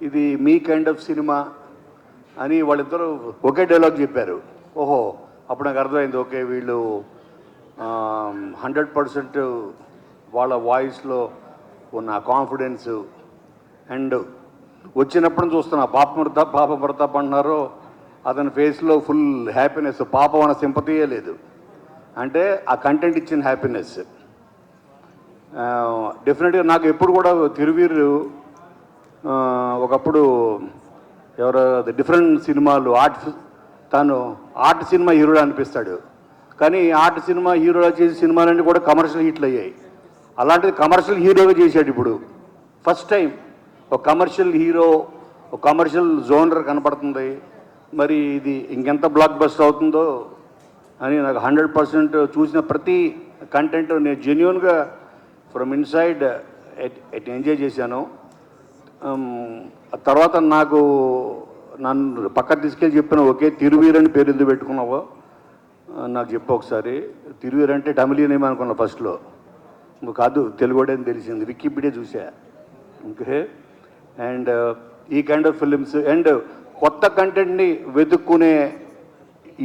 ఇది మీ kind of cinema అని వాళ్ళిద్దరూ ఒకే డైలాగ్ చెప్పారు. ఓహో, అప్పుడు నాకు అర్థమైంది. ఓకే, వీళ్ళు 100% వాళ్ళ వాయిస్లో ఉన్న కాన్ఫిడెన్స్ అండ్ వచ్చినప్పుడు చూస్తున్నా పాప ప్రతాప్ అంటున్నారు, అతని ఫేస్లో ఫుల్ హ్యాపీనెస్. పాపం అన్న సింపతియే లేదు, అంటే ఆ కంటెంట్ ఇచ్చిన హ్యాపీనెస్. డెఫినెట్గా నాకు ఎప్పుడు కూడా తిరువీరు ఒకప్పుడు ఎవరో డిఫరెంట్ సినిమాలు తను ఆర్ట్ సినిమా హీరోగా అనిపిస్తాడు, కానీ ఆర్ట్ సినిమా హీరోగా చేసే సినిమాలన్నీ కూడా కమర్షియల్ హిట్లు అయ్యాయి. అలాంటిది కమర్షియల్ హీరోగా చేశాడు ఇప్పుడు. ఫస్ట్ టైం ఒక కమర్షియల్ హీరో, ఒక కమర్షియల్ జోనర్ కనపడుతుంది. మరి ఇది ఇంకెంత బ్లాక్ బస్టర్ అవుతుందో అని నాకు 100% చూసిన ప్రతి కంటెంట్ నేను జెన్యున్గా ఫ్రమ్ ఇన్సైడ్ ఎంజాయ్ చేశాను. తర్వాత నన్ను పక్కకు తీసుకెళ్ళి చెప్పిన, ఒకే తిరువీరని పేరు ఎందుకు పెట్టుకున్నావో నాకు చెప్పు ఒకసారి. తిరువీరు అంటే తమిళియన్ ఏమనుకున్నా ఫస్ట్లో, కాదు తెలుగుడే అని తెలిసింది. వికీపీడియా చూసా. ఓకే, అండ్ ఈ కైండ్ ఆఫ్ ఫిలిమ్స్ అండ్ కొత్త కంటెంట్ని వెతుక్కునే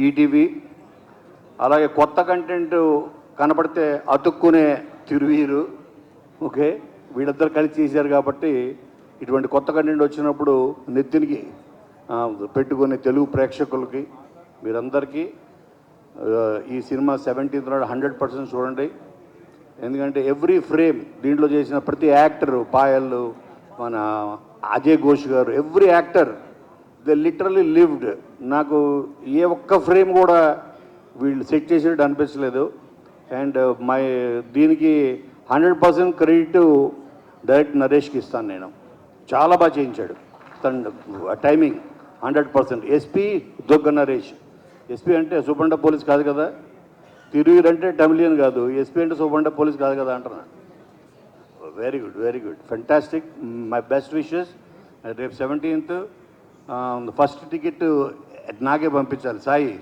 ఈటీవీ, అలాగే కొత్త కంటెంట్ కనపడితే అతుక్కునే తిరువీరు. ఓకే, వీళ్ళిద్దరు కలిసి చేశారు కాబట్టి ఇటువంటి కొత్త కంటెంట్ వచ్చినప్పుడు నెత్తినికి పెట్టుకునే తెలుగు ప్రేక్షకులకి మీరందరికీ ఈ సినిమా 17th నాడు 100% చూడండి. ఎందుకంటే ఎవ్రీ ఫ్రేమ్ దీంట్లో చేసిన ప్రతి యాక్టరు, పాయల్, మన అజయ్ ఘోష్ గారు, every actor they literally lived. నాకు ఏ ఒక్క ఫ్రేమ్ కూడా వీళ్ళు సెట్ చేసేటట్టు అనిపించలేదు. అండ్ దీనికి 100% క్రెడిట్ డైరెక్ట్ నరేష్కి ఇస్తాను నేను. చాలా బాగా చేయించాడు తను, timing 100%. SP Durga Naresh. SP అంటే సూపరింటెండెంట్ పోలీస్ కాదు కదా, తిరువీర్ అంటే తమిళియన్ కాదు, ఎస్పీ అంటే సూపరింటెండెంట్ పోలీస్ కాదు కదా అంటున్నా. Very good, very good, fantastic. My best wishes. రేపు 17th ఫస్ట్ టికెట్ నాకే పంపించాలి Sai.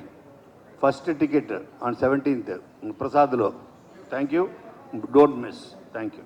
First ticket on 17th ప్రసాద్లో. Thank you, don't miss. Thank you.